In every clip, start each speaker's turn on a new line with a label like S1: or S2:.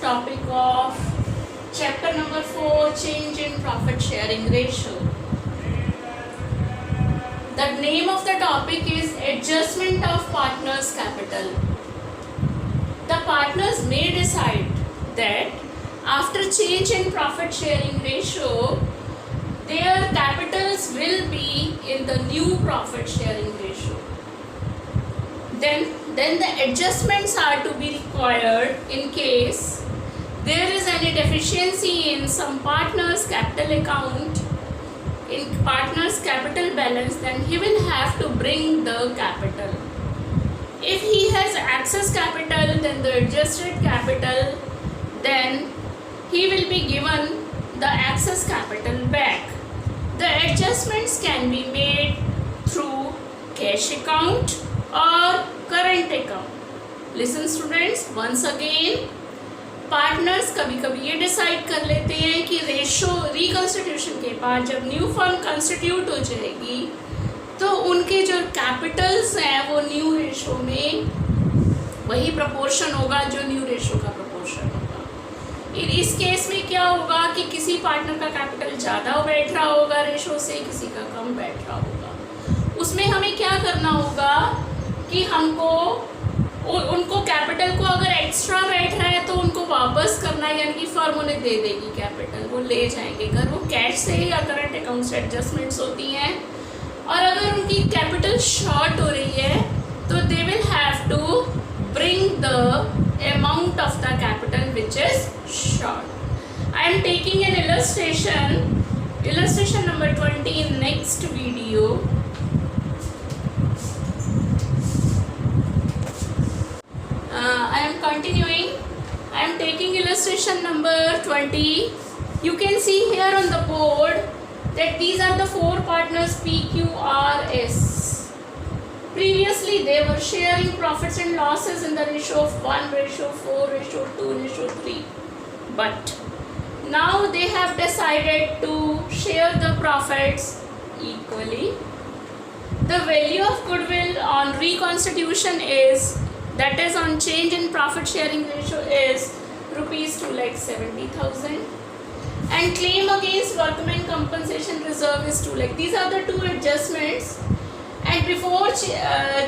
S1: topic of chapter number 4, change in profit sharing ratio. The name of the topic is adjustment of partners' capital. The partners may decide that after change in profit sharing ratio, their capitals will be in the new profit sharing ratio. Then the adjustments are to be required in case there is any deficiency in some partner's capital account, in partner's capital balance, then he will have to bring the capital. If he has excess capital, then the adjusted capital, then he will be given the excess capital back. The adjustments can be made through cash account or current account. Listen students, once again, partners कभी कभी ये decide कर लेते हैं कि ratio reconstitution के बाद जब न्यू फर्म कंस्टिट्यूट हो जाएगी तो उनके जो कैपिटल्स हैं वो न्यू रेशो में वही प्रपोर्शन होगा जो न्यू रेशो का प्रपोर्शन होगा। इस केस में क्या होगा कि किसी पार्टनर का कैपिटल ज़्यादा बैठ रहा होगा रेशो से, किसी का कम बैठ रहा होगा। उसमें हमें क्या करना होगा कि हमको उनको कैपिटल को अगर एक्स्ट्रा बैठ रहा है तो उनको वापस करना है, यानी कि फर्म उन्हें दे देगी कैपिटल, वो ले जाएंगे घर। वो कैश से या करंट अकाउंट से एडजस्टमेंट्स होती हैं। और अगर उनकी कैपिटल शॉर्ट हो रही है तो they will have to bring the amount of the capital which is short. I am taking an illustration number 20 in next video. I am continuing. I am taking illustration number 20. You can see here on the board that these are the four partners P, Q, R, S. Previously they were sharing profits and losses in the ratio of 1, ratio 4, ratio 2, ratio 3. But now they have decided to share the profits equally. The value of goodwill on reconstitution is, that is on change in profit sharing ratio, is rupees 2,70,000, and claim against workmen compensation reserve is 2 lakh. These are the two adjustments. And before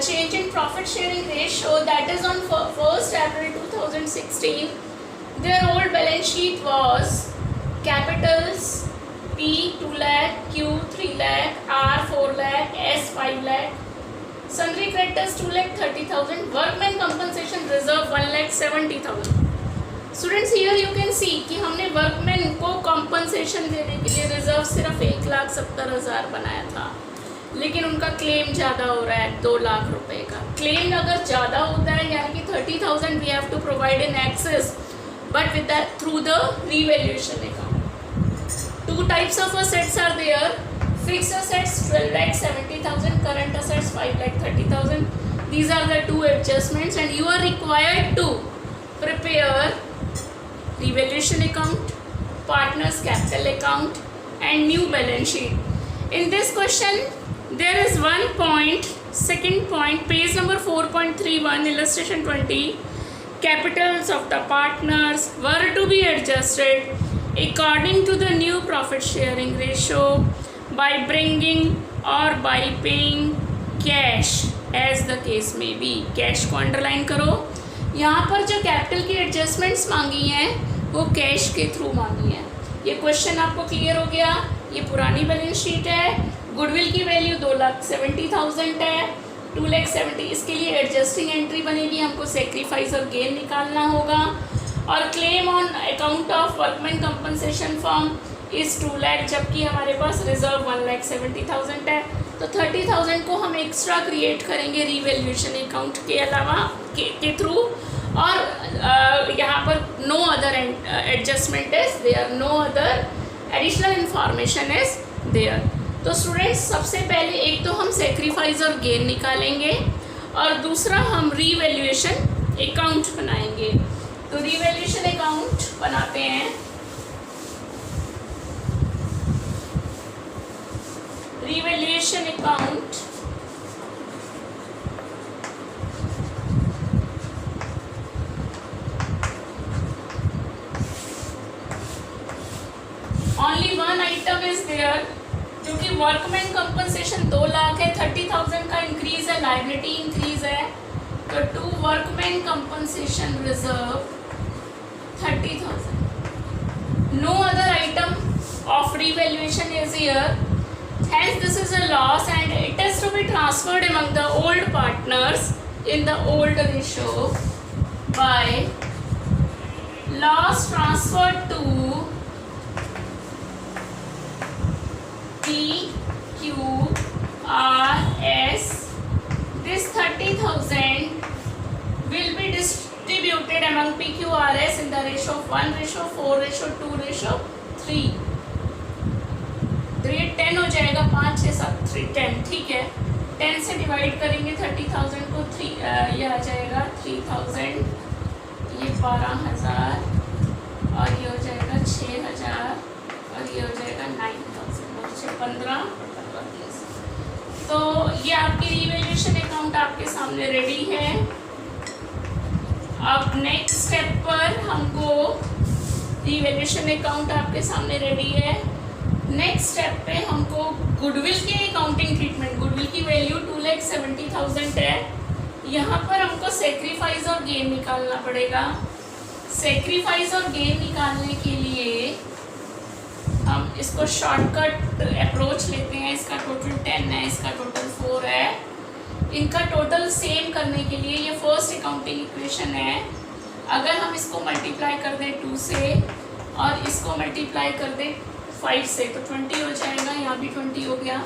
S1: change in profit sharing ratio, that is on 1st April 2016, their old balance sheet was capitals P 2 lakh, Q 3 lakh, R 4 lakh, S 5 lakh, sundry creditors 2,30,000, workmen compensation reserve 1,70,000. Students, here you can see कि हमने workman को compensation देने के लिए reserve सिर्फ 1,70,000 बनाया था, लेकिन उनका क्लेम ज़्यादा हो रहा है 2 लाख रुपए का। क्लेम अगर ज़्यादा होता है यानी कि 30,000 we have to provide in excess, but with that through the revaluation account. Two types of assets are there. Fixed assets 12,70,000, current assets 5,30,000. These are the two adjustments, and you are required to prepare revaluation account, partners capital account, and new balance sheet. In this question, there is one point, second point, page number 4.31, illustration 20. Capitals of the partners were to be adjusted according to the new profit sharing ratio by bringing or by paying cash as the case may be. Cash को underline करो। यहाँ पर जो capital की adjustments मांगी हैं वो cash के थ्रू मांगी हैं। ये क्वेश्चन आपको क्लियर हो गया। ये पुरानी बैलेंस शीट है। गुडविल की वैल्यू 2,70,000 है, 2,70,000। इसके लिए एडजस्टिंग एंट्री बनेगी, हमको सेक्रीफाइस और गेन निकालना होगा। और claim on account of workman compensation form इस 2 लाख, जबकि हमारे पास रिजर्व 1,70,000 है, तो 30,000 को हम एक्स्ट्रा क्रिएट करेंगे रिवैल्यूएशन अकाउंट के अलावा के थ्रू। और यहाँ पर no other adjustment is there, no other additional information is there. तो स्टूडेंट्स, सबसे पहले एक तो हम सेक्रीफाइस और गेन निकालेंगे और दूसरा हम रिवैल्यूएशन अकाउंट बनाएंगे। तो रिवैल्यूएशन अकाउंट बनाते हैं। Revaluation account workman compensation 2 lakh है, 30,000 का इंक्रीज है, लाइबिलिटी इंक्रीज है, तो to workman compensation reserve 30,000. No other item of revaluation is here. Hence this is a loss and it is to be transferred among the old partners in the old ratio by loss transferred to PQRS. This 30,000 will be distributed among PQRS in the ratio of 1:4:2:3. तो ये 10 हो जाएगा, 5 6 7 3 10. ठीक है, 10 से divide करेंगे 30,000 को, 3 ये आ जाएगा 3,000, ये 12,000 और ये हो जाएगा 6,000 और ये हो जाएगा 9,000 और 15 30. तो ये आपकी रिवैल्यूएशन अकाउंट आपके सामने रेडी है. अब नेक्स्ट स्टेप पर हमको रिवैल्यूएशन अकाउंट आपके सामने रेडी है. नेक्स्ट स्टेप पे हमको गुडविल की अकाउंटिंग ट्रीटमेंट, गुडविल की वैल्यू 2,70,000 है. यहाँ पर हमको सेक्रीफाइस और गेन निकालना पड़ेगा. सेक्रीफाइस और गेन निकालने के लिए हम इसको शॉर्टकट अप्रोच लेते हैं. इसका टोटल 10 है, इसका टोटल 4 है. इनका टोटल सेम करने के लिए ये फर्स्ट अकाउंटिंग इक्वेशन है. अगर हम इसको मल्टीप्लाई कर दें 2 से और इसको मल्टीप्लाई कर दें 5 से तो 20 हो जाएगा. यहाँ भी 20 हो गया.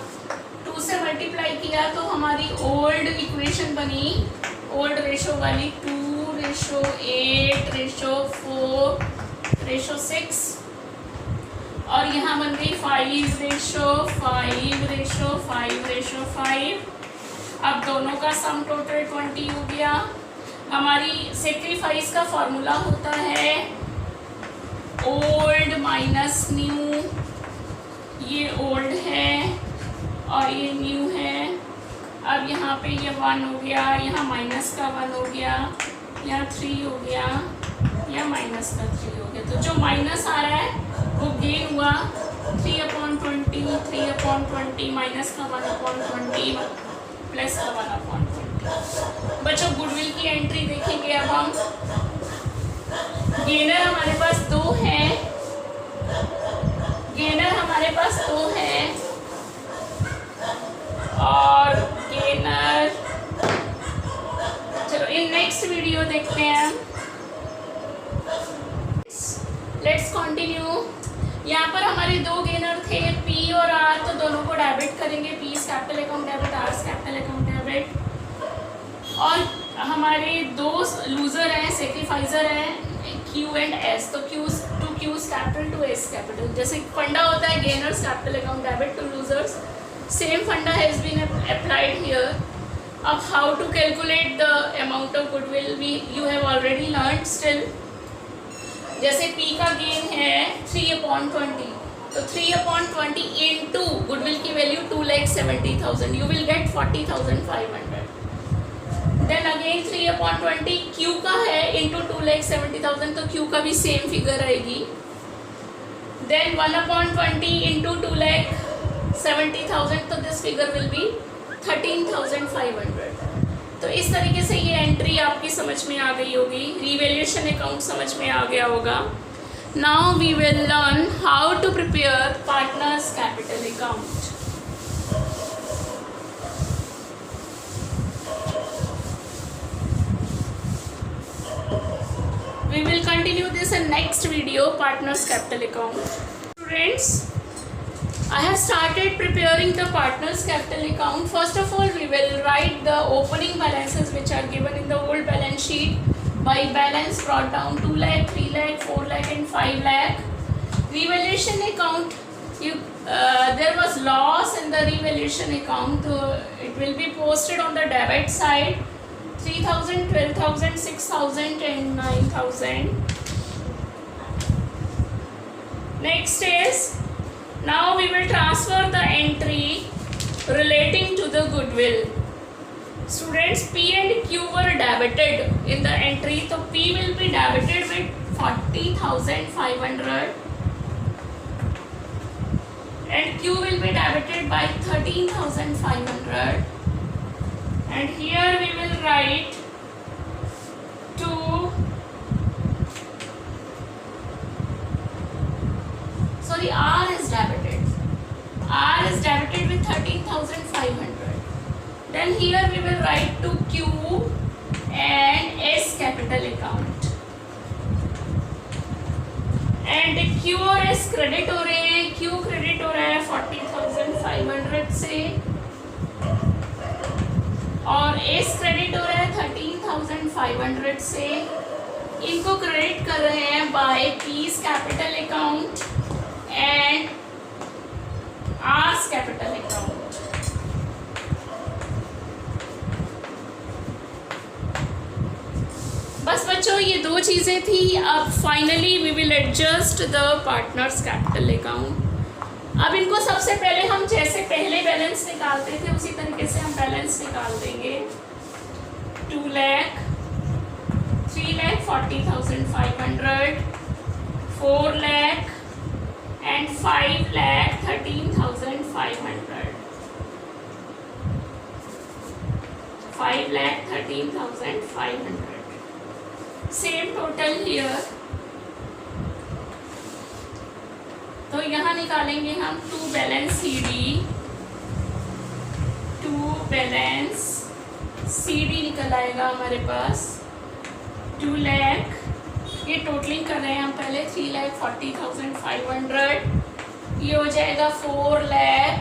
S1: 2 से मल्टीप्लाई किया तो हमारी ओल्ड इक्वेशन बनी, ओल्ड रेशो वाली 2:8:4:6 और यहाँ बन गई 5:5:5:5. अब दोनों का सम टोटल 20 हो गया. हमारी सेक्रीफाइस का फॉर्मूला होता है ओल्ड माइनस न्यू. ये ओल्ड है और ये न्यू है. अब यहाँ पे ये 1 हो गया, यहाँ माइनस का 1 हो गया, यहाँ 3 हो गया, या माइनस का 3 हो गया. तो जो माइनस आ रहा है वो गेन हुआ 3/20, 3/20 माइनस का 1/20 प्लस का 1/20. बच्चों गुडविल की एंट्री देखेंगे. अब हम गेनर हमारे पास 2 हैं, गेनर हमारे पास 2 हैं और गेनर, चलो इन नेक्स्ट वीडियो देखते हैं. Let's continue. यहाँ पर हमारे 2 गेनर थे P और R, तो दोनों को डेबिट करेंगे. P capital account debit, R capital account debit. और हमारे 2 लूजर हैं, सेक्रीफाइजर हैं Q एंड S. तो Q's capital to S capital. जैसे फंडा होता है gainers capital account debit to losers, same फंडा हैज बीन अप्लाइड हियर. अब how to calculate the amount of goodwill you have already learn still. जैसे P का gain है 3/20, तो 3/20 इंटू गुडविल की value 2,70,000, you will get 40,500. Then again 3/20 Q का है into 2,70,000, तो Q का भी सेम फिगर आएगी. देन 1/20 इंटू 2,70,000, तो दिस फिगर विल बी 13,500. तो इस तरीके से ये एंट्री आपकी समझ में आ गई होगी, रिवैल्यूएशन अकाउंट समझ में आ गया होगा. Now we will learn how to prepare partners capital account. We will continue this in next video, partners capital account. Students, I have started preparing the partners capital account. First of all, we will write the opening balances which are given in the old balance sheet by balance brought down 2 lakh, 3 lakh, 4 lakh and 5 lakh. Revaluation account, there was loss in the revaluation account. It will be posted on the debit side. 3,000, 12,000, 6,000 and 9,000. Next is, now we will transfer the entry relating to the goodwill. Students, P and Q were debited in the entry, so P will be debited with 40,500 and Q will be debited by 13,500, and here we will write to sorry R is debited. R is debited with 13,500. Then here we will write to Q and S capital account. And Q और S credit हो रहे हैं, Q credit हो रहा है 40,500 से और S credit हो रहा है 13,500 से. इनको क्रेडिट कर रहे हैं by P's capital account and R's capital account. बस बच्चों ये दो चीज़ें थी. अब finally we will adjust the partners capital account. अब इनको सबसे पहले हम जैसे पहले बैलेंस निकालते थे उसी तरीके से हम बैलेंस निकाल देंगे. 2 lakh, 3,40,500, 4 lakh and 5,13,500. 5,13,500. Same total here. तो यहाँ निकालेंगे हम 2 बैलेंस CD. 2 बैलेंस CD निकल आएगा हमारे पास 2 लाख. ये टोटलिंग कर रहे हैं हम पहले 3,40,500. ये हो जाएगा 4 लाख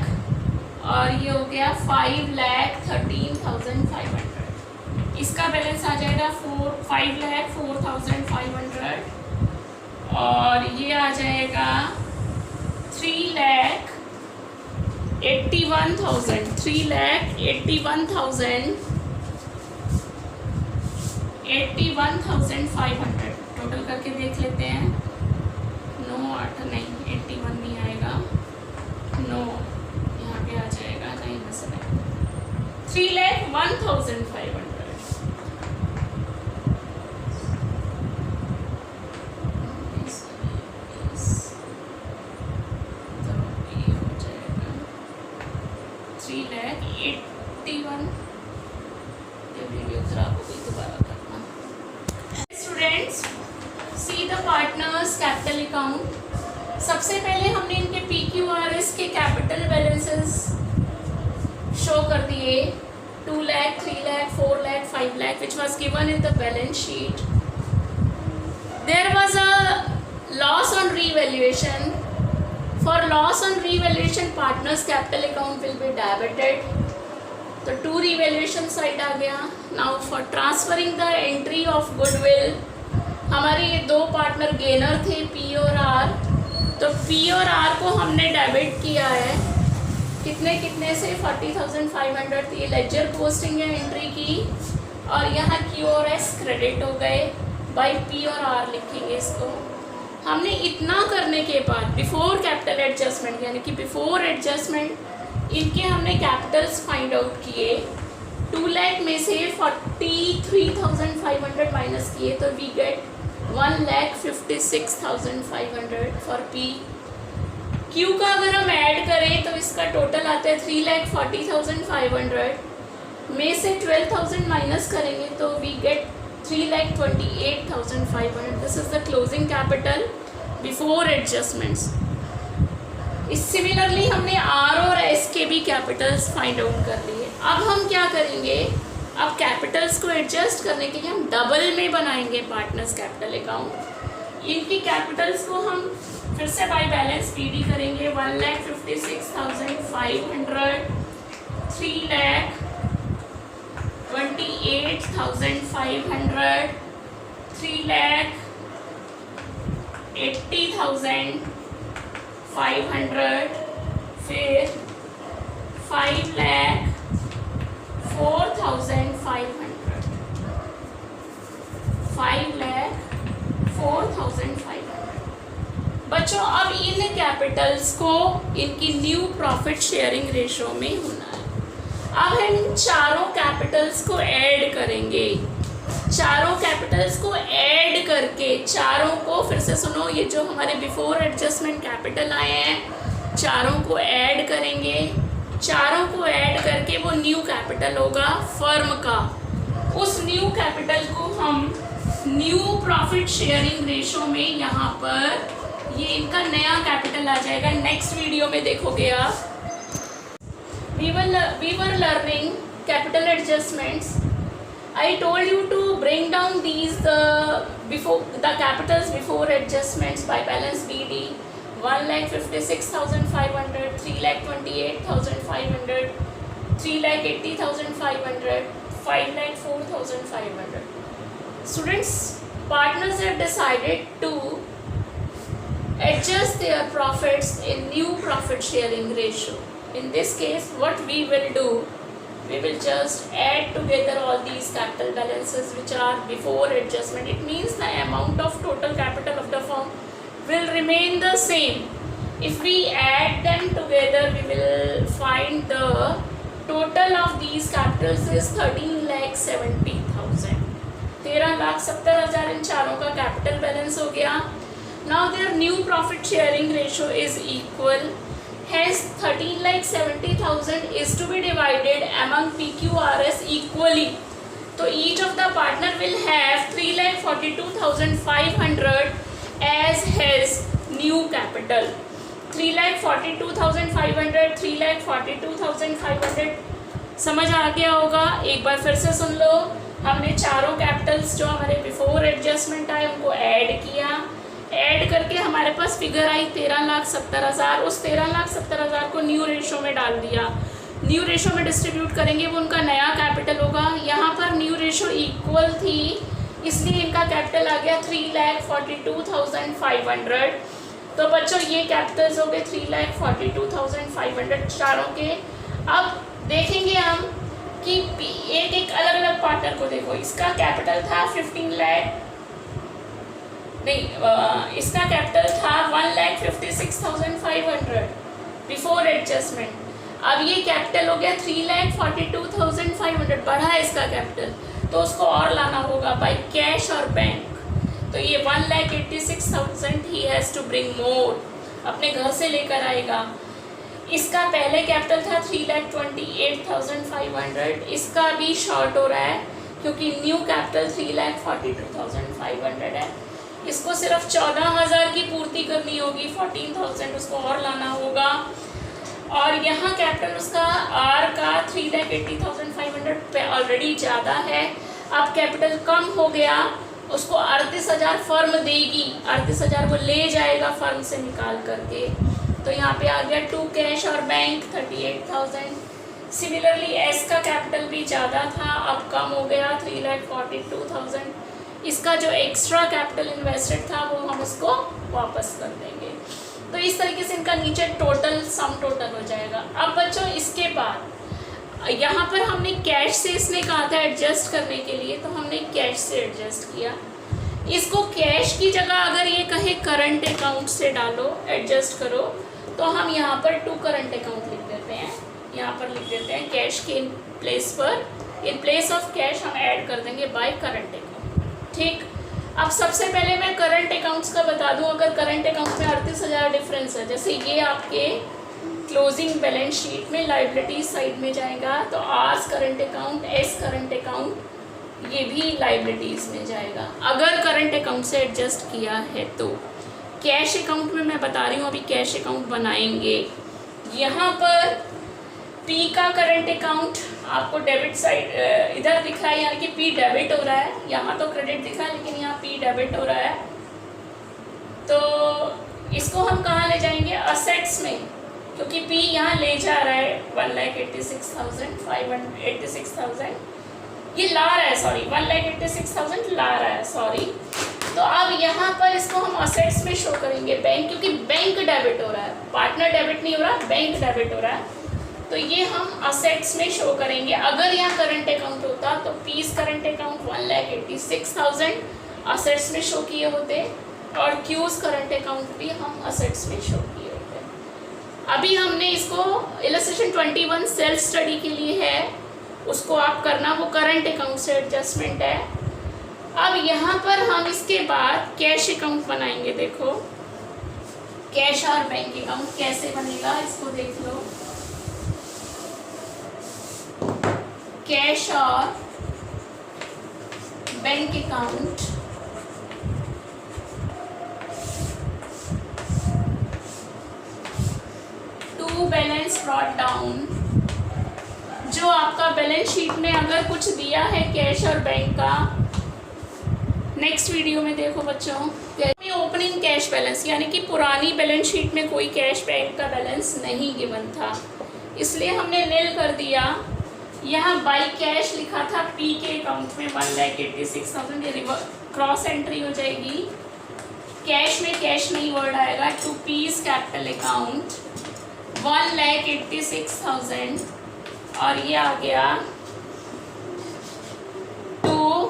S1: और ये हो गया 5,13,500. इसका बैलेंस आ जाएगा 5,04,500 और ये आ जाएगा 3,81,000. 3,81,500 टोटल करके देख लेते हैं. 9 8 नहीं 81 नहीं आएगा. 9 यहाँ पे आ जाएगा. नहीं बस 3,01,500. Students see the partners capital account. सबसे पहले हमने इनके PQRS के कैपिटल बैलेंसेस शो कर दिए. 2 lakh, 3 lakh, 4 lakh, 5 lakh which was given in the balance sheet. There was a loss on revaluation. For loss on revaluation partners capital account will be debited. तो 2 revaluation side आ गया. Now for transferring the entry of goodwill हमारे ये 2 partner gainer थे P और R. तो P और R को हमने डेबिट किया है कितने से 40,500 थी. लेजर पोस्टिंग है एंट्री की और यहाँ Q और S क्रेडिट हो गए बाय P और R लिखेंगे इसको. हमने इतना करने के बाद बिफोर कैपिटल एडजस्टमेंट यानी कि बिफोर एडजस्टमेंट इनके हमने कैपिटल्स फाइंड आउट किए. 2 लाख में से 43,500 माइनस किए तो we get 1,56,500 for P. Q का अगर हम ऐड करें तो इसका टोटल आता है 3,40,500 में से 12,000 माइनस करेंगे तो we get 3,28,500. This is the closing capital before adjustments. Similarly हमने R और S के भी कैपिटल्स फाइंड आउट कर लिए. अब हम क्या करेंगे, अब कैपिटल्स को एडजस्ट करने के लिए हम डबल में बनाएंगे पार्टनर्स कैपिटल अकाउंट. इनकी कैपिटल्स को हम फिर से बाय बैलेंस PD करेंगे. 1,56,500, 3,28,500, 3,80,500, फिर 5,04,500, 5,04,500. बच्चों अब इन कैपिटल्स को इनकी न्यू प्रॉफिट शेयरिंग रेशो में होना है. अब हम इन चारों कैपिटल्स को ऐड करेंगे. चारों कैपिटल्स को ऐड करके चारों को फिर से सुनो, ये जो हमारे बिफोर एडजस्टमेंट कैपिटल आए हैं चारों को ऐड करेंगे, चारों को ऐड करके वो न्यू कैपिटल होगा फर्म का। उस न्यू कैपिटल को हम न्यू प्रॉफिट शेयरिंग रेशो में यहाँ पर ये इनका नया कैपिटल आ जाएगा। नेक्स्ट वीडियो में देखोगे आप। we were learning capital adjustments. I told you to bring down these the capitals before adjustments by balance BD. 1,56,500, 3,28,500, 3,80,500, 5,04,500. Students, partners have decided to adjust their profits in new profit sharing ratio. In this case, what we will do, we will just add together all these capital balances which are before adjustment. It means the amount of total capital of the firm will remain the same. If we add them together, we will find the total of these capitals is 13,70,000. 13,70,000 इन चारों का capital balance हो गया. Now their new profit sharing ratio is equal. Hence 13,70,000 is to be divided among PQRS equally. So each of the partner will have 3,42,500 as his new capital. 3,42,500, 3,42,500 समझ आ गया होगा. एक बार फिर से सुन लो. हमने चारों कैपिटल्स जो हमारे बिफोर एडजस्टमेंट आए उनको ऐड किया. ऐड करके हमारे पास फिगर आई 13,70,000. उस 13,70,000 को न्यू रेशो में डाल दिया. न्यू रेशो में डिस्ट्रीब्यूट करेंगे, वो उनका नया कैपिटल होगा. यहाँ पर न्यू रेशो इक्वल थी, इसलिए इनका कैपिटल आ गया 3,42,500. तो बच्चों ये कैपिटल्स हो गए 3,42,500 चारों के. अब देखेंगे हम कि एक एक अलग अलग पार्टनर को देखो. इसका कैपिटल था 15 लाख नहीं, इसका कैपिटल था 1,56,500 बिफोर एडजस्टमेंट. अब ये कैपिटल हो गया 3,42,500. बढ़ा इसका कैपिटल, तो उसको और लाना होगा बाय कैश और बैंक. तो ये 1,86,000 ही हैज़ टू ब्रिंग मोर, अपने घर से लेकर आएगा. इसका पहले कैपिटल था 3,28,500. इसका भी शॉर्ट हो रहा है क्योंकि न्यू कैपिटल 3,42,500 है. इसको सिर्फ 14,000 की पूर्ति करनी होगी. 14,000 उसको और लाना होगा. और यहाँ कैपिटल उसका आर का 3,80,500 ऑलरेडी ज़्यादा है. अब कैपिटल कम हो गया, उसको 38,000 फर्म देगी. 38,000 वो ले जाएगा फर्म से निकाल करके. तो यहाँ पे आ गया 2 कैश और बैंक 38,000. सिमिलरली एस का कैपिटल भी ज़्यादा था, अब कम हो गया 3,42,000. इसका जो एक्स्ट्रा कैपिटल इन्वेस्टेड था वो हम इसको वापस कर देंगे. तो इस तरीके से इनका नीचे टोटल सम टोटल हो जाएगा. अब बच्चों इसके बाद यहाँ पर हमने कैश से इसने कहा था एडजस्ट करने के लिए, तो हमने कैश से एडजस्ट किया. इसको कैश की जगह अगर ये कहे करंट अकाउंट से डालो, एडजस्ट करो, तो हम यहाँ पर 2 करंट अकाउंट लिख देते हैं. यहाँ पर लिख देते हैं कैश के इन प्लेस ऑफ कैश हम ऐड कर देंगे बाय करंट अकाउंट. ठीक. अब सबसे पहले मैं करंट अकाउंट्स का बता दूं. अगर करंट अकाउंट में 38,000 डिफरेंस है, जैसे ये आपके क्लोजिंग बैलेंस शीट में लाइबिलिटीज साइड में जाएगा, तो R's current account, S current account, ये भी लाइबिलिटीज में जाएगा अगर करंट अकाउंट से एडजस्ट किया है. तो कैश अकाउंट में मैं बता रही हूँ, अभी कैश अकाउंट बनाएंगे. यहाँ पर पी का करंट अकाउंट आपको डेबिट साइड इधर दिख रहा है, यानी कि पी डेबिट हो रहा है. यहाँ तो क्रेडिट दिख रहा है, लेकिन यहाँ पी डेबिट हो रहा है. तो इसको हम कहाँ ले जाएंगे? असेट्स में, क्योंकि पी यहाँ ले जा रहा है 1,86,586,000. ये ला रहा है, सॉरी 1,86,000 ला रहा है, सॉरी. तो अब यहाँ पर इसको हम असेट्स में शो करेंगे बैंक, क्योंकि बैंक डेबिट हो रहा है, पार्टनर डेबिट नहीं हो रहा, बैंक डेबिट हो रहा है. तो ये हम असेट्स में शो करेंगे. अगर यहाँ करंट अकाउंट होता तो पीस करंट अकाउंट 1,86,000 असेट्स में शो किए होते, और क्यूज करंट अकाउंट भी हम असेट्स में शो किए होते. अभी हमने इसको इलस्ट्रेशन 21 सेल्फ स्टडी के लिए है, उसको आप करना, वो करंट अकाउंट से एडजस्टमेंट है. अब यहाँ पर हम इसके बाद कैश अकाउंट बनाएंगे. देखो कैश और बैंक अकाउंट कैसे बनेगा इसको देख लो। कैश और bank account to balance brought down. जो आपका बैलेंस शीट में अगर कुछ दिया है कैश और बैंक का, नेक्स्ट वीडियो में देखो बच्चों, ओपनिंग कैश बैलेंस यानी कि पुरानी बैलेंस शीट में कोई कैश बैंक का बैलेंस नहीं गिवन था, इसलिए हमने नील कर दिया। यहाँ बाई कैश लिखा था पी के अकाउंट में 1,86,000, ये क्रॉस एंट्री हो जाएगी। कैश में कैश नहीं वर्ड आएगा, टू पीस कैपिटल अकाउंट 1,86,000, और ये आ गया टू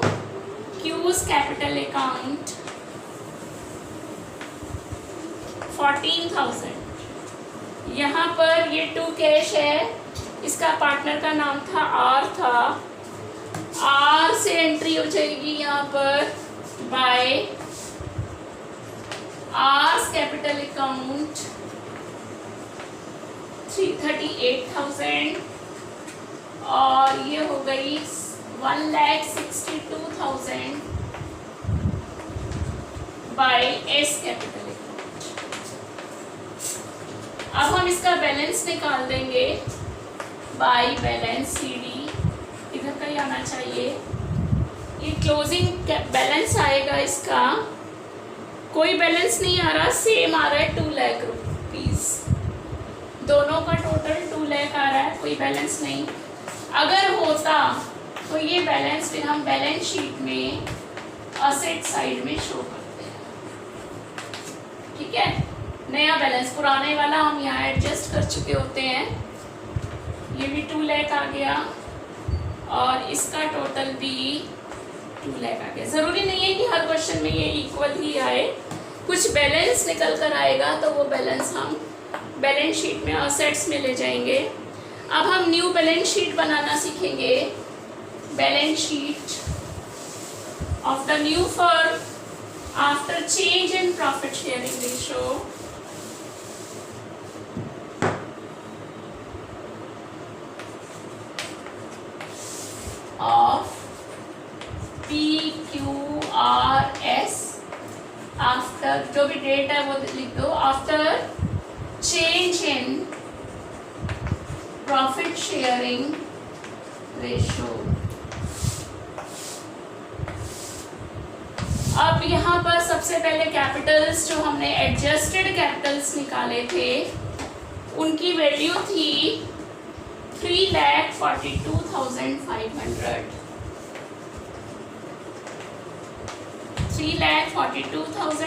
S1: क्यूज कैपिटल अकाउंट 14,000। यहाँ पर ये टू कैश है, इसका पार्टनर का नाम था आर था, आर से एंट्री हो जाएगी यहाँ पर बाय आर्स कैपिटल अकाउंट 338,000, और ये हो गई 1,62,000 बाय एस कैपिटल अकाउंट। अब हम इसका बैलेंस निकाल देंगे बाय बैलेंस सीडी, इधर का ही आना चाहिए। ये क्लोजिंग बैलेंस आएगा, इसका कोई बैलेंस नहीं आ रहा, सेम आ रहा है 2 लाख रुपीज, दोनों का टोटल 2 लाख आ रहा है, कोई बैलेंस नहीं। अगर होता तो ये बैलेंस फिर हम बैलेंस शीट में असेट साइड में शो करते हैं, ठीक है। नया बैलेंस, पुराने वाला हम यहाँ एडजस्ट कर चुके होते हैं। ये भी 2 लाख आ गया और इसका टोटल भी 2 लाख आ गया। ज़रूरी नहीं है कि हर क्वेश्चन में ये इक्वल ही आए, कुछ बैलेंस निकल कर आएगा तो वो बैलेंस हम बैलेंस शीट में असेट्स में ले जाएंगे। अब हम न्यू बैलेंस शीट बनाना सीखेंगे। Balance sheet of the new firm after change in profit sharing ratio. Of PQRS after, जो भी डेट है वो लिख दो, after change in profit sharing ratio. अब यहाँ पर सबसे पहले कैपिटल्स, जो हमने एडजस्टेड कैपिटल्स निकाले थे, उनकी वैल्यू थी 3,42,500, 3,42,500,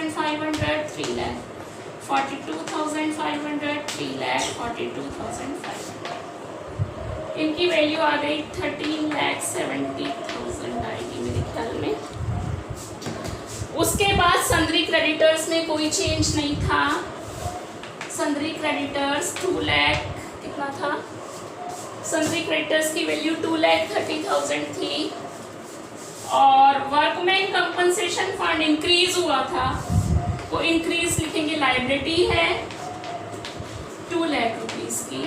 S1: 3,42,500, 3,42,500। इनकी वैल्यू आ गई 13,70,000 आएगी मेरे ख्याल में। उसके बाद सन्ड्री क्रेडिटर्स में कोई चेंज नहीं था। सन्ड्री क्रेडिटर्स 2 लाख कितना था, सन्ड्री क्रेडिटर्स की वैल्यू 2,30,000 थी, और वर्कमैन कंपनसेशन फंड इंक्रीज हुआ था, वो इंक्रीज लिखेंगे, लायबिलिटी है 2 लाख रुपीज की।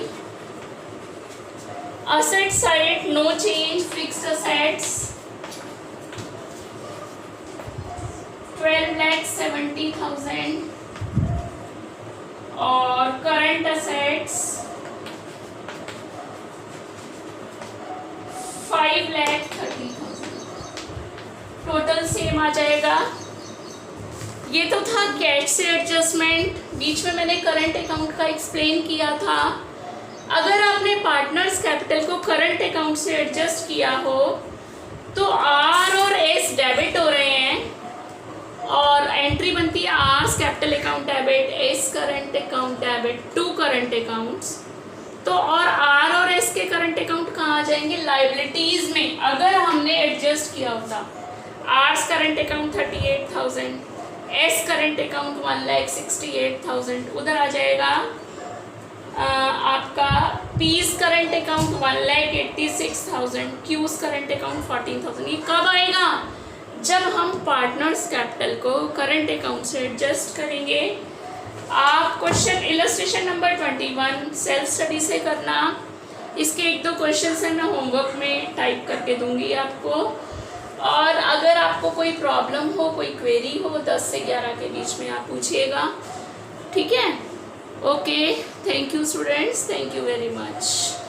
S1: Asset side no change, fixed assets 12,70,000, और करंट असेट्स 5,30,000। टोटल सेम आ जाएगा। ये तो था कैश से एडजस्टमेंट, बीच में मैंने करंट अकाउंट का एक्सप्लेन किया था। अगर आपने पार्टनर्स कैपिटल को करंट अकाउंट से एडजस्ट किया हो तो आर और एस डेबिट हो रहे हैं, और एंट्री बनती है R's capital account debit, S current account debit, 2 current accounts. तो और एस के करंट अकाउंट कहाँ आ जाएंगे, लाइबिलिटीज में। अगर हमने एडजस्ट किया होता, R's current account 38,000, S current account 1,68,000, उधर आ जाएगा आपका P's current account 1,86,000, Q's current account 14,000। ये कब आएगा, जब हम पार्टनर्स कैपिटल को करंट अकाउंट से एडजस्ट करेंगे आप question illustration number 21 self study से करना। इसके 1-2 क्वेश्चन है मैं होमवर्क में टाइप करके दूंगी आपको। और अगर आपको कोई प्रॉब्लम हो, कोई क्वेरी हो, 10 से 11 के बीच में आप पूछिएगा, ठीक है। Okay, thank you students, thank you very much.